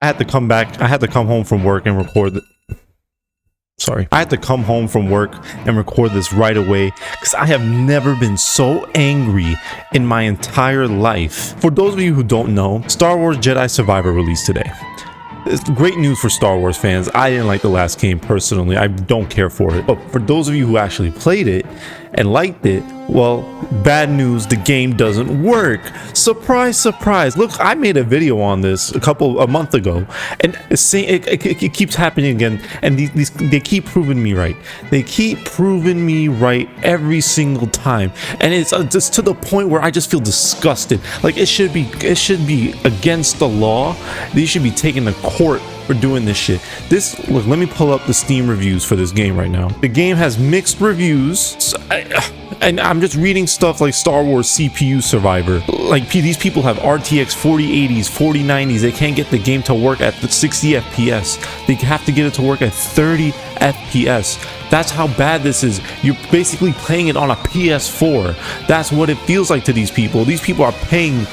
I had to come back. I had to come home from work and record. Sorry. I had to come home from work and record this right away because I have never been so angry in my entire life. For those of you who don't know, Star Wars Jedi Survivor released today. It's great news for Star Wars fans. I didn't like the last game personally. I don't care for it. But for those of you who actually played it and liked it, well, bad news, the game doesn't work. Surprise, surprise. Look, I made a video on this a month ago, and it keeps happening again, and they keep proving me right. They keep proving me right every single time, and it's just to the point where I just feel disgusted. Like it should be against the law. They should be taken to court for doing this shit. Look, let me pull up the Steam reviews for this game right now. The game has mixed reviews, and I'm just reading stuff like Star Wars CPU Survivor. Like these people have RTX 4080s, 4090s. They can't get the game to work at the 60 FPS. They have to get it to work at 30 FPS. That's how bad this is. You're basically playing it on a PS4. That's what it feels like to these people. These people are paying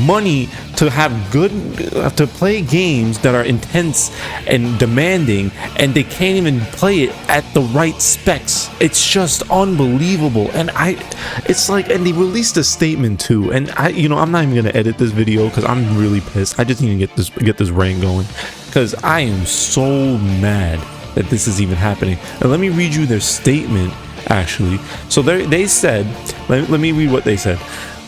money to to play games that are intense and demanding, and they can't even play it at the right specs. It's just unbelievable. And and they released a statement too. And I'm not even gonna edit this video because I'm really pissed. I just need to get this rant going because I am so mad that this is even happening. And let me read you their statement actually. So they said, let me read what they said.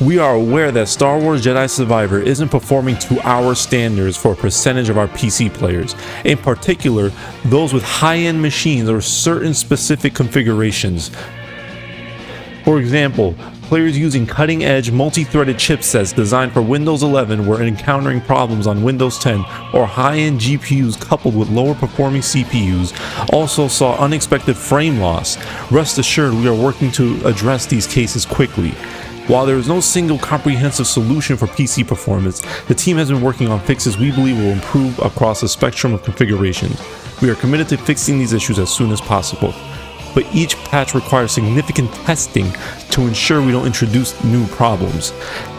We are aware that Star Wars Jedi Survivor isn't performing to our standards for a percentage of our PC players, in particular those with high-end machines or certain specific configurations. For example, players using cutting-edge multi-threaded chipsets designed for Windows 11 were encountering problems on Windows 10, or high-end GPUs coupled with lower-performing CPUs also saw unexpected frame loss. Rest assured, we are working to address these cases quickly. While there is no single comprehensive solution for PC performance, the team has been working on fixes we believe will improve across a spectrum of configurations. We are committed to fixing these issues as soon as possible, but each patch requires significant testing to ensure we don't introduce new problems.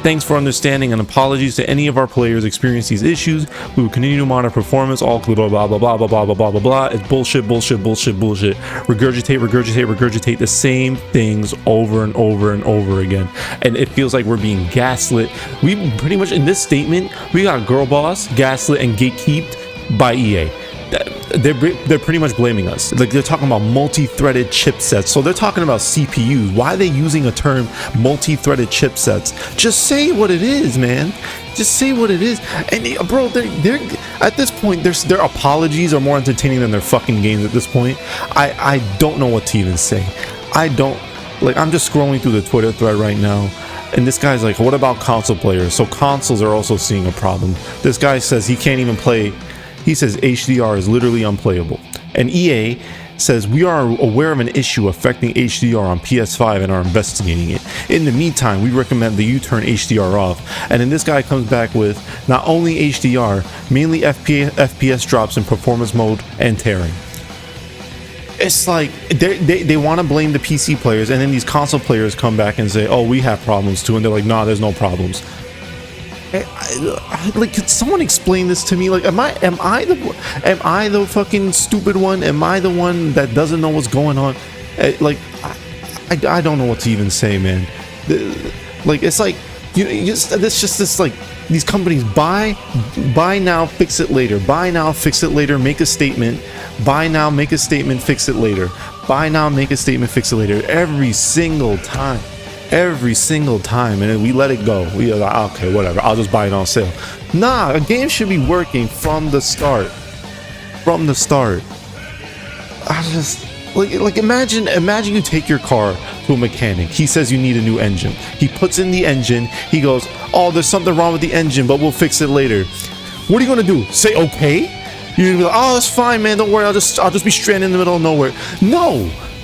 Thanks for understanding, and apologies to any of our players experience these issues. We will continue to monitor performance, all blah blah blah blah blah blah blah blah blah blah. It's bullshit, bullshit, bullshit, bullshit. Regurgitate the same things over and over and over again. And it feels like we're being gaslit. We pretty much, in this statement, we got girl boss, gaslit, and gatekeeped by EA. They're pretty much blaming us. Like, they're talking about multi-threaded chipsets, so they're talking about CPUs. Why are they using a term multi-threaded chipsets? Just say what it is, man. Just say what it is. And bro, they're at this point, their apologies are more entertaining than their fucking games at this point. I don't know what to even say. I'm just scrolling through the Twitter thread right now, and this guy's like, what about console players? So consoles are also seeing a problem. This guy says he can't even play. He says HDR is literally unplayable. And EA says, we are aware of an issue affecting HDR on PS5 and are investigating it. In the meantime, we recommend that you turn HDR off. And then this guy comes back with not only HDR, mainly FPS drops in performance mode and tearing. It's like they want to blame the PC players, and then these console players come back and say, oh, we have problems too. And they're like, nah, there's no problems. Like, could someone explain this to me? Like, am I the fucking stupid one? Am I the one that doesn't know what's going on? Like, I don't know what to even say, man. Like, it's like this like, these companies buy now, fix it later. Buy now, fix it later. Make a statement. Buy now, make a statement. Fix it later. Buy now, make a statement. Fix it later. Every single time. And then we let it go. We are like, okay, whatever, I'll just buy it on sale. Nah, a game should be working from the start. I just like imagine you take your car to a mechanic. He says you need a new engine. He puts in the engine. He goes, oh, there's something wrong with the engine, but we'll fix it later. What are you gonna do? Say okay? You're gonna be like, oh, it's fine, man, don't worry, I'll just be stranded in the middle of nowhere.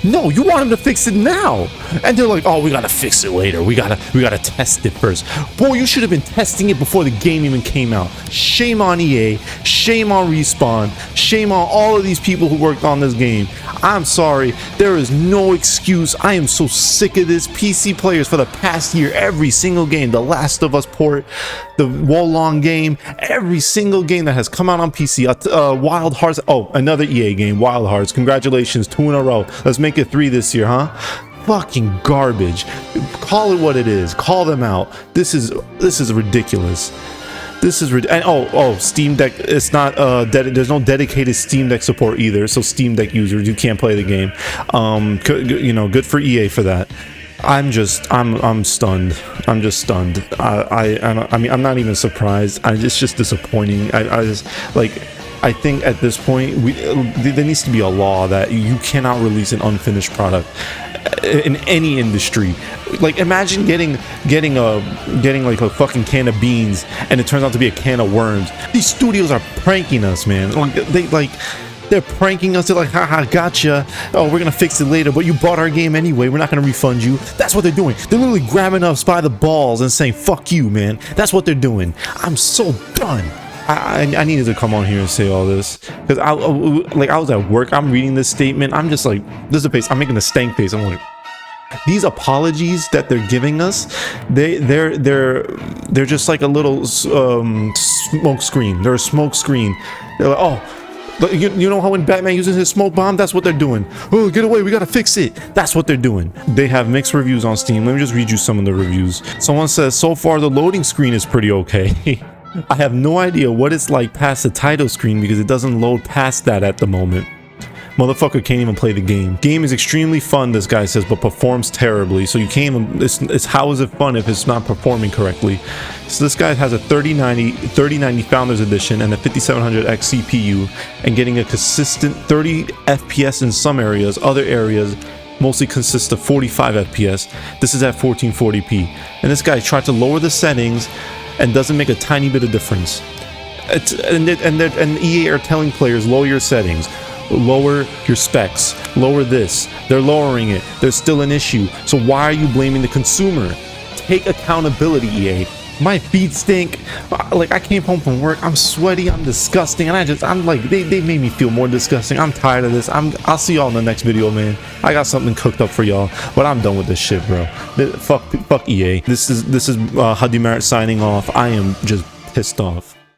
No, you want him to fix it now. And they're like, oh, we gotta fix it later. We gotta test it first. Boy, you should have been testing it before the game even came out. Shame on EA, shame on Respawn, shame on all of these people who worked on this game. I'm sorry, there is no excuse. I am so sick of this. PC players for the past year, every single game, the Last of Us port, the Wolong game, every single game that has come out on PC, Wild Hearts, oh, another EA game, Wild Hearts, congratulations, 2 in a row. Let's make it 3 this year, huh? Fucking garbage. Call it what it is. Call them out. This is ridiculous. This is and oh, Steam Deck, it's not there's no dedicated Steam Deck support either, so Steam Deck users, you can't play the game. You know, good for EA for that. I'm stunned. I'm just stunned. I mean, I'm not even surprised. It's just disappointing. I just, like, I think at this point there needs to be a law that you cannot release an unfinished product in any industry. Like, imagine getting like a fucking can of beans and it turns out to be a can of worms. These studios are pranking us, man. They're pranking us. They're like, haha, gotcha. Oh, we're gonna fix it later, but you bought our game anyway. We're not gonna refund you. That's what they're doing. They're literally grabbing us by the balls and saying, fuck you, man. That's what they're doing. I'm so done. I needed to come on here and say all this because I was at work. I'm reading this statement. I'm just like, this is a face. I'm making a stank face. I'm like, these apologies that they're giving us, they're just like a little smoke screen. They're a smoke screen. They're like, oh, you know how when Batman uses his smoke bomb, that's what they're doing. Oh, get away, we gotta fix it. That's what they're doing. They have mixed reviews on Steam. Let me just read you some of the reviews. Someone says, so far the loading screen is pretty okay. I have no idea what it's like past the title screen because it doesn't load past that at the moment. Motherfucker can't even play the game. Game is extremely fun, this guy says, but performs terribly. So you can't even, it's how is it fun if it's not performing correctly? So this guy has a 3090 Founders Edition and a 5700X CPU and getting a consistent 30 FPS in some areas. Other areas mostly consist of 45 FPS. This is at 1440p. And this guy tried to lower the settings and doesn't make a tiny bit of difference. And EA are telling players, lower your settings, lower your specs, lower this. They're lowering it. There's still an issue. So why are you blaming the consumer? Take accountability, EA. My feet stink. Like, I came home from work, I'm sweaty, I'm disgusting, and I'm like, they made me feel more disgusting. I'm tired of this. I'll see y'all in the next video, man. I got something cooked up for y'all, but I'm done with this shit, bro. Fuck EA. This is Hadi Merit signing off. I am just pissed off.